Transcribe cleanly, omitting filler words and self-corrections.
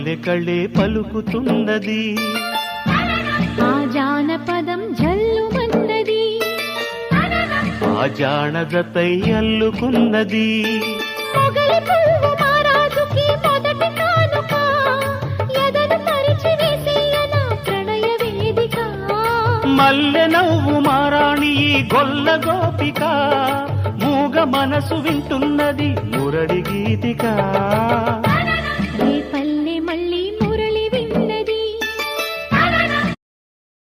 మల్లె కళ్ళే పలుకుతున్నది, ఆ జానపదం జల్లుమన్నది, ఆ జానదతై అల్లుకున్నది. మొగలి పువ్వు మహారాజుకి మొదటి కానుక, ఎదను పరిచి వేసేయన ప్రణయ వేదిక. మల్లె నవ్వు మారాణి ఈ గొల్ల గోపిక, మూగ మనసు వింటున్నది మురడి గీతిక.